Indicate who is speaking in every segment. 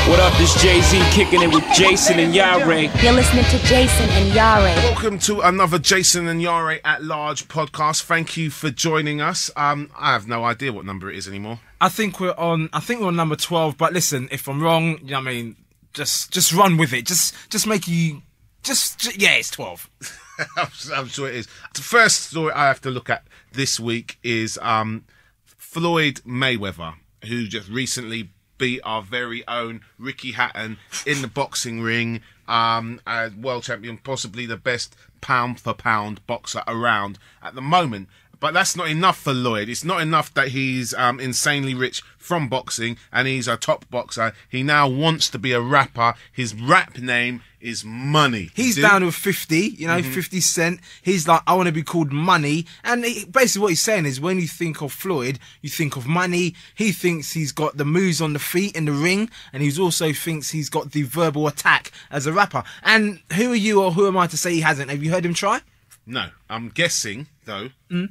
Speaker 1: What up, this Jay-Z kicking it with Jason and Iyare.
Speaker 2: You're listening to Jason and Iyare.
Speaker 3: Welcome to another Jason and Iyare at Large podcast. Thank you for joining us. I have no idea what number it is anymore.
Speaker 4: I think we're on number 12, but listen, if I'm wrong, you know what I mean, just run with it. Just make you yeah, it's 12.
Speaker 3: I'm sure it is. The first story I have to look at this week is Floyd Mayweather, who just recently beat our very own Ricky Hatton in the boxing ring, a world champion, possibly the best pound for pound boxer around at the moment. But that's not enough for Lloyd. It's not enough that he's insanely rich from boxing and he's a top boxer. He now wants to be a rapper. His rap name is Money.
Speaker 4: He's down with 50, 50 Cent. He's like, I want to be called Money. And basically what he's saying is when you think of Floyd, you think of money. He thinks he's got the moves on the feet in the ring. And he also thinks he's got the verbal attack as a rapper. And who are you or who am I to say he hasn't? Have you heard him try?
Speaker 3: No, I'm guessing, though,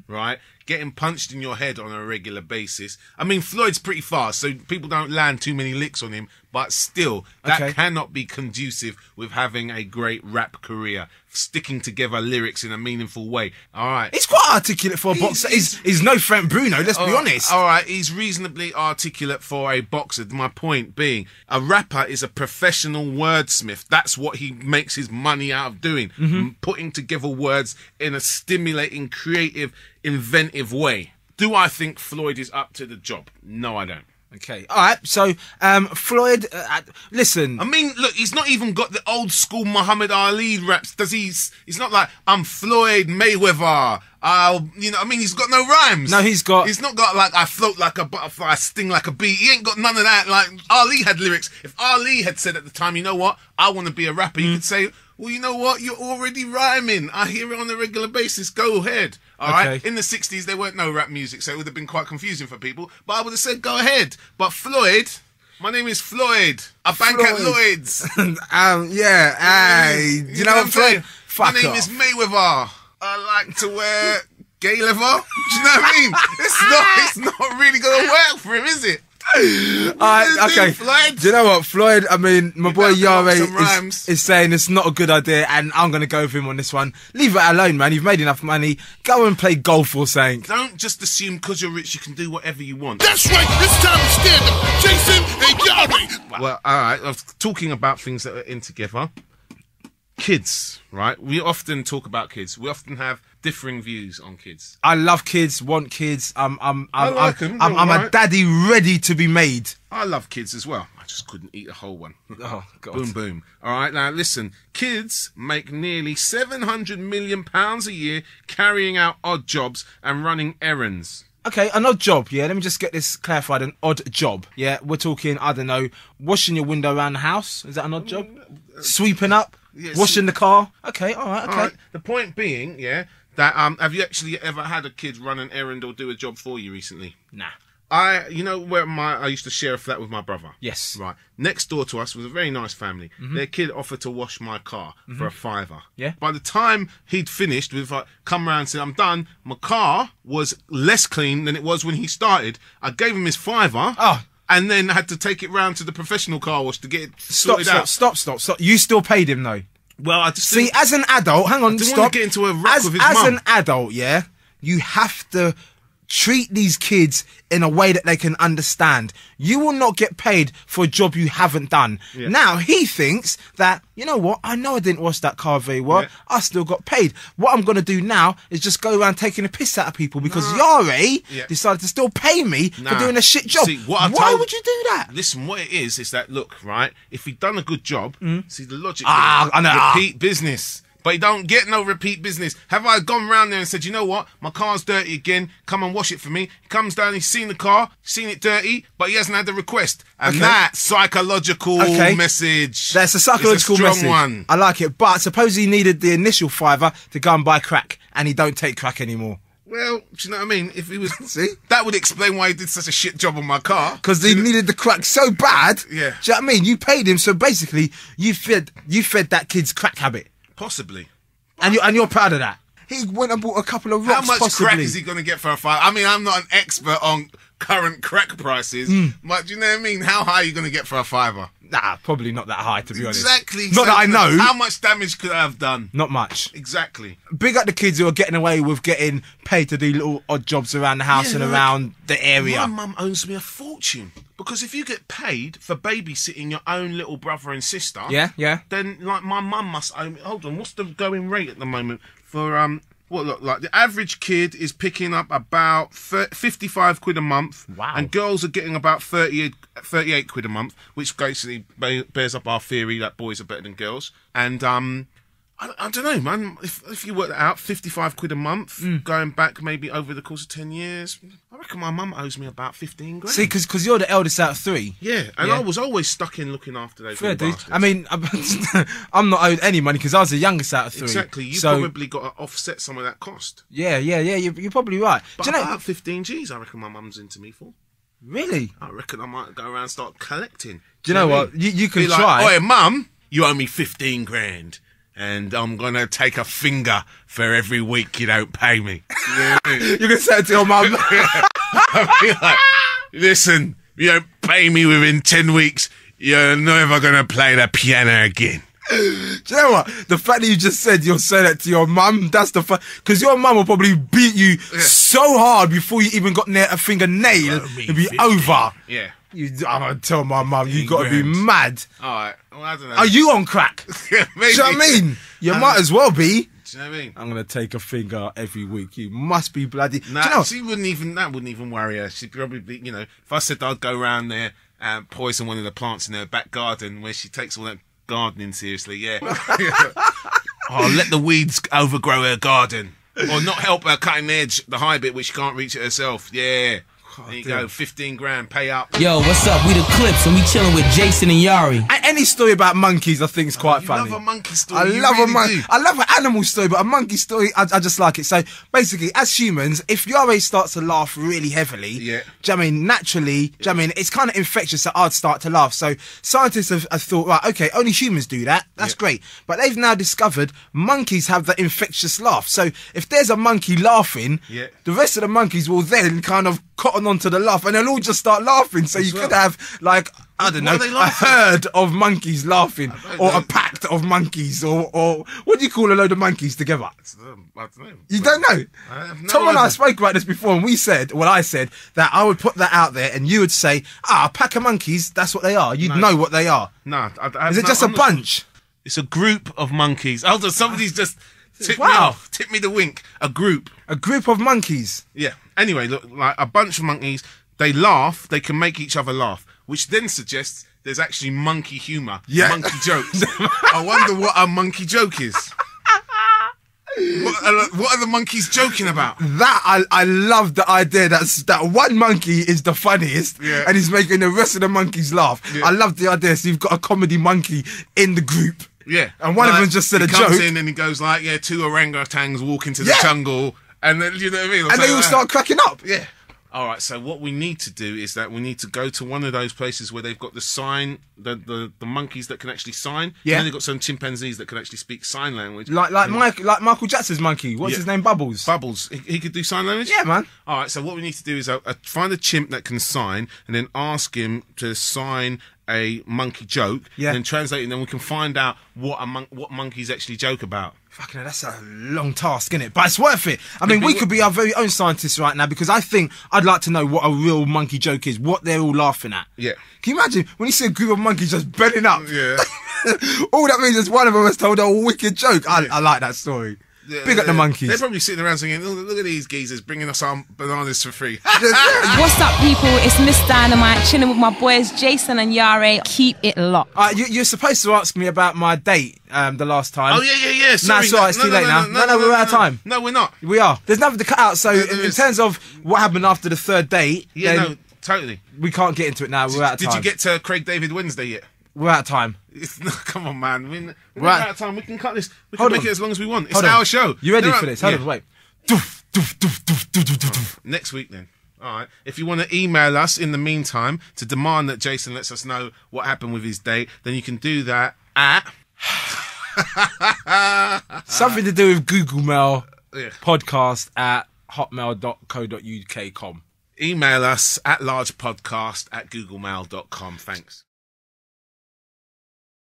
Speaker 3: right, getting punched in your head on a regular basis. I mean, Floyd's pretty fast, so people don't land too many licks on him, but still, that cannot be conducive with having a great rap career, sticking together lyrics in a meaningful way. All right.
Speaker 4: He's quite articulate for a boxer. He's no Frank Bruno, let's be honest.
Speaker 3: All right, he's reasonably articulate for a boxer. My point being, a rapper is a professional wordsmith. That's what he makes his money out of doing, putting together words in a stimulating, creative, inventive way. Do I think Floyd is up to the job? No, I don't.
Speaker 4: Okay, all right. So, Floyd, listen.
Speaker 3: I mean, look, he's not even got the old school Muhammad Ali raps. Does he? He's not like, I'm Floyd Mayweather. He's got no rhymes.
Speaker 4: No, he's
Speaker 3: not got like, I float like a butterfly, I sting like a bee. He ain't got none of that. Like, Ali had lyrics. If Ali had said at the time, you know what, I want to be a rapper, you could say, well, you know what, you're already rhyming. I hear it on a regular basis. Go ahead. All right. In the 60s, there weren't no rap music, so it would have been quite confusing for people. But I would have said, go ahead. But Floyd, my name is Floyd. I bank at Lloyd's.
Speaker 4: You know what, Floyd?
Speaker 3: My name is Mayweather. I like to wear gay leather. Do you know what I mean? It's not really going to work for him, is it?
Speaker 4: Okay.
Speaker 3: Floyd?
Speaker 4: Do you know what, Floyd? I mean, my boy Iyare is saying it's not a good idea, and I'm going to go with him on this one. Leave it alone, man. You've made enough money. Go and play golf or something.
Speaker 3: Don't just assume because you're rich you can do whatever you want.
Speaker 5: That's right. It's time to stand up. Jason and Iyare.
Speaker 3: Well, all right. I was talking about things that are in together. Kids, right? We often talk about kids. We often have differing views on kids.
Speaker 4: I love kids, want kids. I'm
Speaker 3: a
Speaker 4: daddy ready to be made.
Speaker 3: I love kids as well. I just couldn't eat a whole one.
Speaker 4: Oh, God.
Speaker 3: Boom, boom. All right, now listen. Kids make nearly £700 million a year carrying out odd jobs and running errands.
Speaker 4: Okay, an odd job, yeah? Let me just get this clarified. An odd job, yeah? We're talking, I don't know, washing your window around the house. Is that an odd job? Sweeping up? Yes. Washing the car? Okay, all right, okay.
Speaker 3: All right. The point being, yeah, that have you actually ever had a kid run an errand or do a job for you recently?
Speaker 4: Nah.
Speaker 3: I used to share a flat with my brother.
Speaker 4: Yes.
Speaker 3: Right. Next door to us was a very nice family. Their kid offered to wash my car for £5.
Speaker 4: Yeah.
Speaker 3: By the time he'd finished, we've come round and said, I'm done. My car was less clean than it was when he started. I gave him his £5.
Speaker 4: Oh.
Speaker 3: And then had to take it round to the professional car wash to get it sorted out.
Speaker 4: Stop. You still paid him though.
Speaker 3: Well, I just
Speaker 4: see, as an adult, hang on,
Speaker 3: I didn't
Speaker 4: stop.
Speaker 3: want to get into a rap with his mum.
Speaker 4: As an adult, yeah, you have to treat these kids in a way that they can understand. You will not get paid for a job you haven't done. Yeah. Now, he thinks that, you know what, I know I didn't wash that car very well. Yeah. I still got paid. What I'm going to do now is just go around taking a piss out of people because Iyare decided to still pay me for doing a shit job.
Speaker 3: See,
Speaker 4: why would you do that?
Speaker 3: Listen, what it is that, look, right, if he'd done a good job, see, the logic repeat business. But you don't get no repeat business. Have I gone round there and said, you know what, my car's dirty again, come and wash it for me. He comes down, he's seen the car, seen it dirty, but he hasn't had the request. And that psychological message.
Speaker 4: That's a psychological
Speaker 3: strong
Speaker 4: message.
Speaker 3: One.
Speaker 4: I like it. But suppose he needed the initial £5 to go and buy crack, and he don't take crack anymore.
Speaker 3: Well, do you know what I mean? If he was, see, that would explain why he did such a shit job on my car.
Speaker 4: Because he needed the crack so bad.
Speaker 3: Yeah.
Speaker 4: Do you know what I mean? You paid him, so basically you fed that kid's crack habit.
Speaker 3: Possibly.
Speaker 4: And you're proud of that. He went and bought a couple of rocks.
Speaker 3: How much crack is he going to get for a £5? I mean, I'm not an expert on current crack prices, but do you know what I mean? How high are you going to get for a £5?
Speaker 4: Nah, probably not that high, to be honest.
Speaker 3: Exactly.
Speaker 4: Not that I know.
Speaker 3: How much damage could I have done?
Speaker 4: Not much.
Speaker 3: Exactly.
Speaker 4: Big up the kids who are getting away with getting paid to do little odd jobs around the house and around the area.
Speaker 3: My mum owes me a fortune. Because if you get paid for babysitting your own little brother and sister...
Speaker 4: Yeah.
Speaker 3: Then, like, my mum must owe me... Hold on, what's the going rate at the moment for... What look like the average kid is picking up about 55 quid a month.
Speaker 4: Wow.
Speaker 3: And girls are getting about 38 quid a month, which basically bears up our theory that boys are better than girls. And I don't know, man. If you work that out, 55 quid a month, going back maybe over the course of 10 years, I reckon my mum owes me about 15 grand.
Speaker 4: See, because you're the eldest out of three.
Speaker 3: Yeah, and I was always stuck in looking after those
Speaker 4: Fair,
Speaker 3: little
Speaker 4: dude.
Speaker 3: bastards.
Speaker 4: I mean, I'm not owed any money because I was the youngest out of three.
Speaker 3: Exactly, you
Speaker 4: so,
Speaker 3: probably got to offset some of that cost.
Speaker 4: Yeah. You're probably right.
Speaker 3: But
Speaker 4: Do you know?
Speaker 3: about 15 G's, I reckon my mum's into me for.
Speaker 4: Really?
Speaker 3: I reckon I might go around and start collecting.
Speaker 4: Do you know what? You can
Speaker 3: Be like,
Speaker 4: try.
Speaker 3: Oi, mum, you owe me 15 grand. And I'm going to take a finger for every week you don't pay me. You know what I mean?
Speaker 4: You're going to say it to your mum.
Speaker 3: I'll be like, listen, you don't pay me within 10 weeks, you're never going to play the piano again.
Speaker 4: Do you know what? The fact that you just said you'll say that to your mum, that's the fact. Because your mum will probably beat you so hard before you even got near a fingernail, it'll be over.
Speaker 3: Yeah.
Speaker 4: I'm going to tell my mum, you got to be mad.
Speaker 3: All right. Well, I don't know.
Speaker 4: Are you on crack?
Speaker 3: Yeah, maybe.
Speaker 4: Do you know what I mean? You might as well be.
Speaker 3: Do you know what I mean?
Speaker 4: I'm going to take a finger every week. You must be bloody...
Speaker 3: Nah,
Speaker 4: Do you know?
Speaker 3: she wouldn't even worry her. She'd probably be, you know, if I said I'd go around there and poison one of the plants in her back garden where she takes all that gardening seriously, yeah. Oh, let the weeds overgrow her garden. Or not help her cutting the edge, the high bit which she can't reach it herself, yeah. There you go, 15 grand, pay up.
Speaker 6: Yo, what's up? We the Clips, and we chilling with Jason and Iyare.
Speaker 4: Any story about monkeys, I think, is quite funny.
Speaker 3: I love a monkey story.
Speaker 4: I love an animal story, but a monkey story, I just like it. So basically, as humans, if Iyare starts to laugh really heavily, do you know what I mean, naturally, do you know what I mean, it's kind of infectious that I'd start to laugh. So scientists have thought, right, okay, only humans do that. That's great. But they've now discovered monkeys have that infectious laugh. So if there's a monkey laughing, the rest of the monkeys will then kind of cotton onto the laugh, and they'll all just start laughing. So you could have, like, I don't know, a herd of monkeys laughing, or a pack of monkeys, or what do you call a load of monkeys together?
Speaker 3: I don't know.
Speaker 4: You don't know?
Speaker 3: I have no
Speaker 4: Tom and I
Speaker 3: idea.
Speaker 4: spoke about this before, and I said that I would put that out there, and you would say, a pack of monkeys, that's what they are. You'd know what they are.
Speaker 3: No,
Speaker 4: Is it just a bunch?
Speaker 3: It's a group of monkeys. Hold on, somebody's just tipped me
Speaker 4: Wow.
Speaker 3: off. Tip me the wink. A group.
Speaker 4: A group of monkeys.
Speaker 3: Yeah. Anyway, look, like a bunch of monkeys, they laugh, they can make each other laugh, which then suggests there's actually monkey humour, monkey jokes. I wonder what a monkey joke is. What are the monkeys joking about?
Speaker 4: That I love the idea that one monkey is the funniest, and he's making the rest of the monkeys laugh. I love the idea. So you've got a comedy monkey in the group.
Speaker 3: Yeah.
Speaker 4: And one of them just said a
Speaker 3: he comes
Speaker 4: joke.
Speaker 3: in and he goes like, two orangutans walk into the jungle, and then, you know what I mean?
Speaker 4: And they all start cracking up.
Speaker 3: Yeah. All right, so what we need to do is that we need to go to one of those places where they've got the sign, the monkeys that can actually sign.
Speaker 4: Yeah.
Speaker 3: And then they've got some chimpanzees that can actually speak sign language.
Speaker 4: Like Michael Jackson's monkey. What's his name? Bubbles.
Speaker 3: Bubbles. He could do sign language?
Speaker 4: Yeah, man.
Speaker 3: All right, so what we need to do is find a chimp that can sign and then ask him to sign a monkey joke and then translate it, and then we can find out what monkeys actually joke about.
Speaker 4: Fucking hell, that's a long task, isn't it? But it's worth it. I mean, we could be our very own scientists right now, because I think I'd like to know what a real monkey joke is, what they're all laughing at.
Speaker 3: Yeah.
Speaker 4: Can you imagine when you see a group of monkeys just bending up?
Speaker 3: Yeah.
Speaker 4: All that means is one of them has told a wicked joke. I like that story. Big up the monkeys.
Speaker 3: They're probably sitting around singing, look at these geezers bringing us our bananas for free.
Speaker 2: What's up, people? It's Miss Dynamite, chilling with my boys Jason and Iyare. Keep it locked.
Speaker 4: You're supposed to ask me about my date the last time.
Speaker 3: Oh, yeah.
Speaker 4: Nah,
Speaker 3: Sorry.
Speaker 4: it's alright, it's too late now. No, we're out of time.
Speaker 3: No, we're not.
Speaker 4: We are. There's nothing to cut out. So in terms of what happened after the third date,
Speaker 3: no, totally.
Speaker 4: We can't get into it now. We're out of time.
Speaker 3: Did you get to Craig David Wednesday yet?
Speaker 4: We're out of time.
Speaker 3: Come on, man. We're out of time. We can cut this. We can make it as long as we want. It's
Speaker 4: Hold
Speaker 3: our
Speaker 4: on.
Speaker 3: show.
Speaker 4: You ready for this? Hold on, wait.
Speaker 3: Next week, then. All right. If you want to email us in the meantime to demand that Jason lets us know what happened with his date, then you can do that at...
Speaker 4: Something to do with Google Mail podcast at hotmail.co.uk.
Speaker 3: Email us at largepodcast@googlemail.com. Thanks.